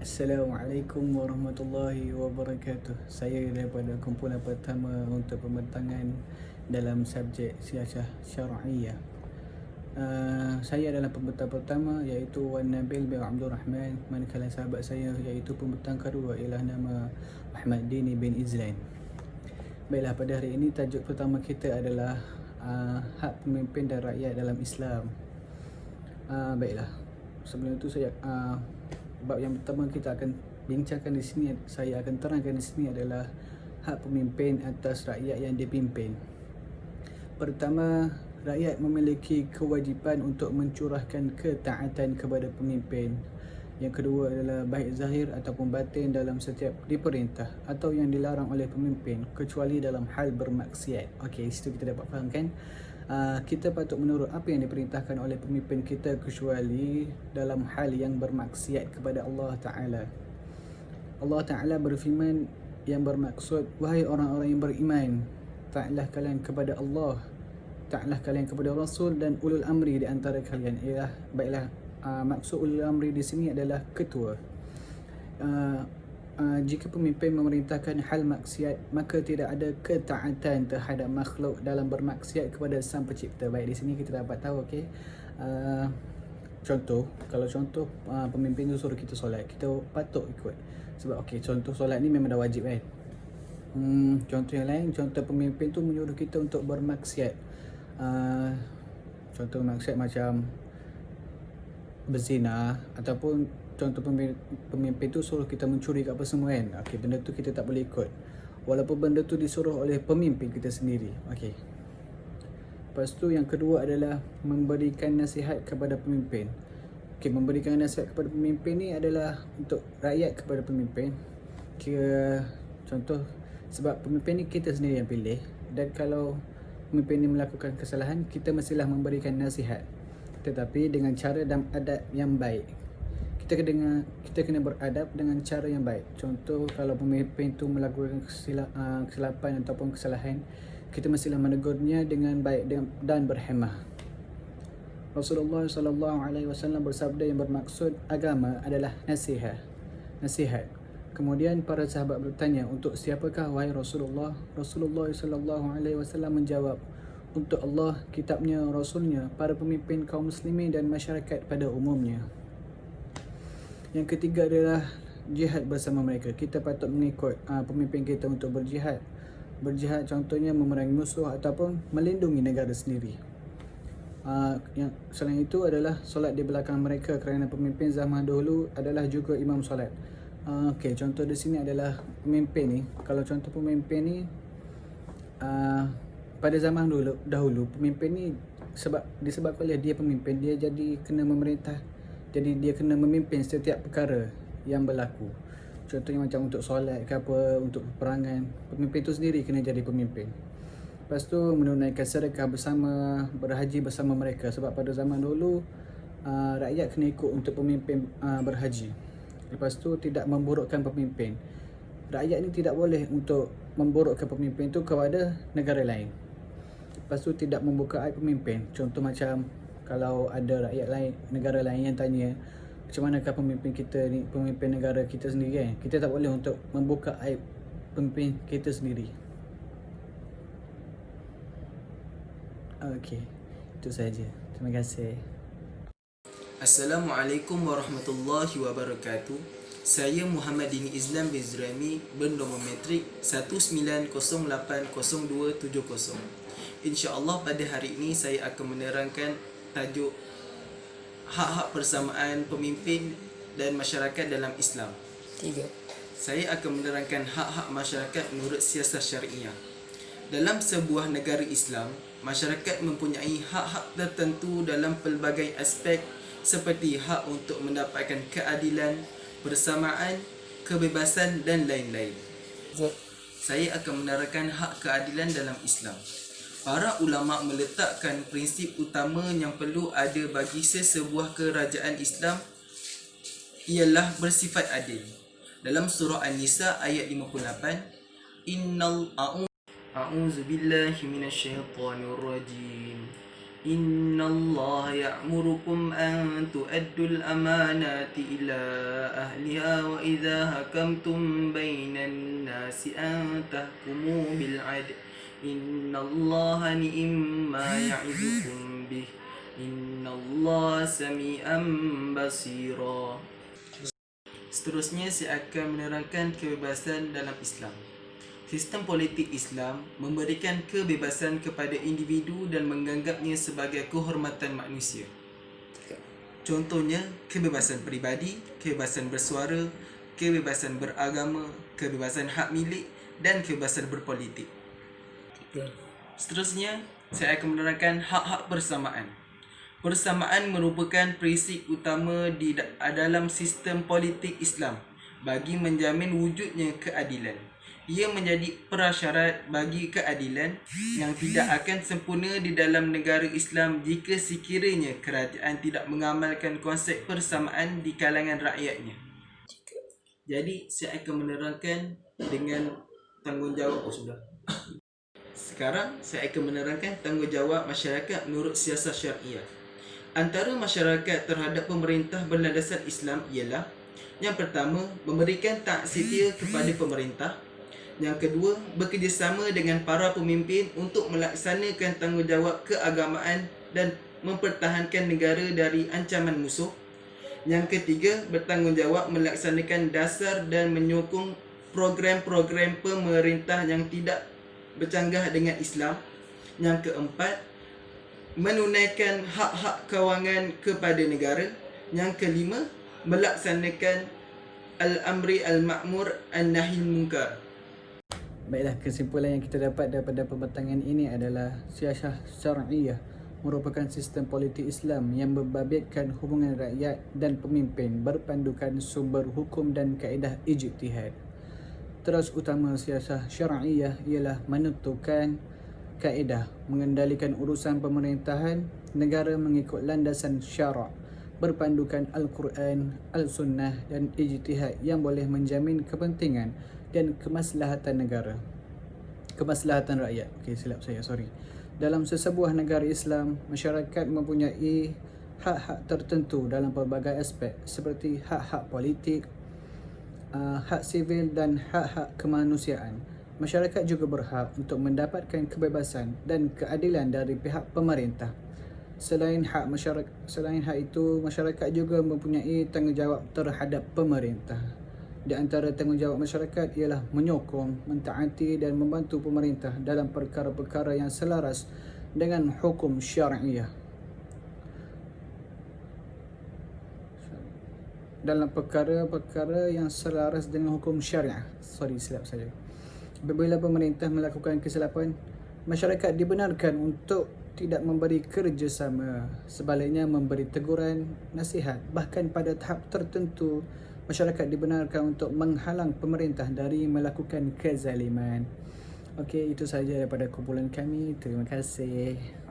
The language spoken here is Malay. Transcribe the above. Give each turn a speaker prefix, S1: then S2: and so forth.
S1: Assalamualaikum warahmatullahi wabarakatuh. Saya daripada kumpulan pertama untuk pembentangan dalam subjek siasah syar'iyah. Saya adalah pembentang pertama iaitu Wan Nabil bin Abdul Rahman, manakala sahabat saya iaitu pembentang kedua ialah nama Ahmad Dini bin Izlan. Baiklah, pada hari ini tajuk pertama kita adalah hak pemimpin dan rakyat dalam Islam. Baiklah, sebelum itu bab yang pertama kita akan bincangkan di sini, saya akan terangkan di sini adalah hak pemimpin atas rakyat yang dipimpin. Pertama, rakyat memiliki kewajipan untuk mencurahkan ketaatan kepada pemimpin. Yang kedua adalah baik zahir ataupun batin dalam setiap diperintah atau yang dilarang oleh pemimpin, kecuali dalam hal bermaksiat. Okey, situ kita dapat faham kan? Kita patut menurut apa yang diperintahkan oleh pemimpin kita, kecuali dalam hal yang bermaksiat kepada Allah Ta'ala. Allah Ta'ala berfirman yang bermaksud, wahai orang-orang yang beriman, taatlah kalian kepada Allah, taatlah kalian kepada Rasul dan ulul amri di antara kalian. Baiklah, maksud ulul amri di sini adalah ketua. Jika pemimpin memerintahkan hal maksiat, maka tidak ada ketaatan terhadap makhluk dalam bermaksiat kepada Sang Pencipta. Baik, di sini kita dapat tahu, okey. Contoh, kalau contoh pemimpin tu suruh kita solat, kita patut ikut. Sebab okey, contoh solat ni memang dah wajib kan. Contoh yang lain, contoh pemimpin tu menyuruh kita untuk bermaksiat. Contoh maksiat macam berzina, ataupun contoh pemimpin tu suruh kita mencuri ke apa semua kan. Okey, benda tu kita tak boleh ikut walaupun benda tu disuruh oleh pemimpin kita sendiri. Okey. Lepas tu yang kedua adalah memberikan nasihat kepada pemimpin. Okey, memberikan nasihat kepada pemimpin ni adalah untuk rakyat kepada pemimpin. Kira contoh, sebab pemimpin ni kita sendiri yang pilih, dan kalau pemimpin ni melakukan kesalahan, kita mestilah memberikan nasihat, tetapi dengan cara dan adab yang baik. Kita kena beradab dengan cara yang baik. Contoh, kalau pemimpin tu melakukan kesilapan ataupun kesalahan, kita mestilah menegurnya dengan baik dan berhemah. Rasulullah SAW bersabda yang bermaksud agama adalah nasihat. Kemudian para sahabat bertanya, untuk siapakah wahai Rasulullah? Rasulullah SAW menjawab, untuk Allah, kitabnya, Rasulnya, para pemimpin kaum muslimin dan masyarakat pada umumnya. Yang ketiga adalah jihad bersama mereka. Kita patut mengikut pemimpin kita untuk berjihad. Berjihad contohnya memerangi musuh ataupun melindungi negara sendiri. Yang selain itu adalah solat di belakang mereka, kerana pemimpin zaman dahulu adalah juga imam solat. Okey, contoh di sini adalah pemimpin ni. Kalau contoh pemimpin ni, pada zaman dahulu pemimpin ni disebabkan oleh dia pemimpin, dia jadi kena memerintah. Jadi dia kena memimpin setiap perkara yang berlaku. Contohnya macam untuk solat ke apa, untuk peperangan, pemimpin tu sendiri kena jadi pemimpin. Lepas tu menunaikan sedekah bersama, berhaji bersama mereka. Sebab pada zaman dulu rakyat kena ikut untuk pemimpin berhaji. Lepas tu tidak memburukkan pemimpin. Rakyat ni tidak boleh untuk memburukkan pemimpin tu kepada negara lain. Lepas tu tidak membuka aib pemimpin. Contoh macam kalau ada rakyat lain, negara lain yang tanya, macam manakah pemimpin kita ni, pemimpin negara kita sendiri kan, kita tak boleh untuk membuka aib pemimpin kita sendiri. Okey, itu saja. Terima kasih.
S2: Assalamualaikum warahmatullahi wabarakatuh. Saya Muhammad Dini Izlan bin Zurami, bernombor metrik 19080270. InsyaAllah pada hari ini saya akan menerangkan tajuk hak-hak persamaan pemimpin dan masyarakat dalam Islam.
S3: 3.
S2: Saya akan menerangkan hak-hak masyarakat menurut siasah syariah. Dalam sebuah negara Islam, masyarakat mempunyai hak-hak tertentu dalam pelbagai aspek, seperti hak untuk mendapatkan keadilan, persamaan, kebebasan dan lain-lain. Saya akan menerangkan hak keadilan dalam Islam. Para ulama meletakkan prinsip utama yang perlu ada bagi sesebuah kerajaan Islam ialah bersifat adil. Dalam surah An-Nisa ayat 58, A'udzu billahi minasyaitonir rajim. Innallaha ya'murukum an tu'addul amanati ila ahliha wa idza hakamtum bainan nasi an tahkumu bil 'adl. Innallaha ni'ma ya'idukum bih. Innallaha sami'an basira. Seterusnya saya akan menerangkan kebebasan dalam Islam. Sistem politik Islam memberikan kebebasan kepada individu dan menganggapnya sebagai kehormatan manusia. Contohnya, kebebasan peribadi, kebebasan bersuara, kebebasan beragama, kebebasan hak milik dan kebebasan berpolitik. Seterusnya, saya akan menerangkan hak-hak persamaan. Persamaan merupakan prinsip utama dalam sistem politik Islam bagi menjamin wujudnya keadilan. Ia menjadi prasyarat bagi keadilan yang tidak akan sempurna di dalam negara Islam jika sekiranya kerajaan tidak mengamalkan konsep persamaan di kalangan rakyatnya. Jadi, saya akan menerangkan dengan tanggungjawab. Sekarang, saya akan menerangkan tanggungjawab masyarakat menurut siasat syariah. Antara masyarakat terhadap pemerintah berlandaskan Islam ialah: yang pertama, memberikan taat setia kepada pemerintah. Yang kedua, bekerjasama dengan para pemimpin untuk melaksanakan tanggungjawab keagamaan dan mempertahankan negara dari ancaman musuh. Yang ketiga, bertanggungjawab melaksanakan dasar dan menyokong program-program pemerintah yang tidak bercanggah dengan Islam. Yang keempat, menunaikan hak-hak kewangan kepada negara. Yang kelima, melaksanakan al-amri al-ma'mur an-nahi al-munkar.
S1: Baiklah, kesimpulan yang kita dapat daripada pembentangan ini adalah siasah syariah merupakan sistem politik Islam yang membabitkan hubungan rakyat dan pemimpin berpandukan sumber hukum dan kaedah ijtihad. Teras utama siasah syariah ialah menentukan kaedah, mengendalikan urusan pemerintahan negara mengikut landasan syarak, berpandukan Al-Quran, Al-Sunnah dan ijtihad yang boleh menjamin kepentingan dan kemaslahatan negara. Kemaslahatan rakyat. Dalam sesebuah negara Islam, masyarakat mempunyai hak-hak tertentu dalam pelbagai aspek seperti hak-hak politik, hak sivil dan hak-hak kemanusiaan. Masyarakat juga berhak untuk mendapatkan kebebasan dan keadilan dari pihak pemerintah. Selain hak itu, masyarakat juga mempunyai tanggungjawab terhadap pemerintah. Di antara tanggungjawab masyarakat ialah menyokong, mentaati dan membantu pemerintah dalam perkara-perkara yang selaras dengan hukum syariah. Dalam perkara-perkara yang selaras dengan hukum syariah. Silap saja. Apabila pemerintah melakukan kesilapan, masyarakat dibenarkan untuk tidak memberi kerjasama, sebaliknya memberi teguran, nasihat. Bahkan pada tahap tertentu, masyarakat dibenarkan untuk menghalang pemerintah dari melakukan kezaliman. Okey, itu sahaja daripada kumpulan kami. Terima kasih.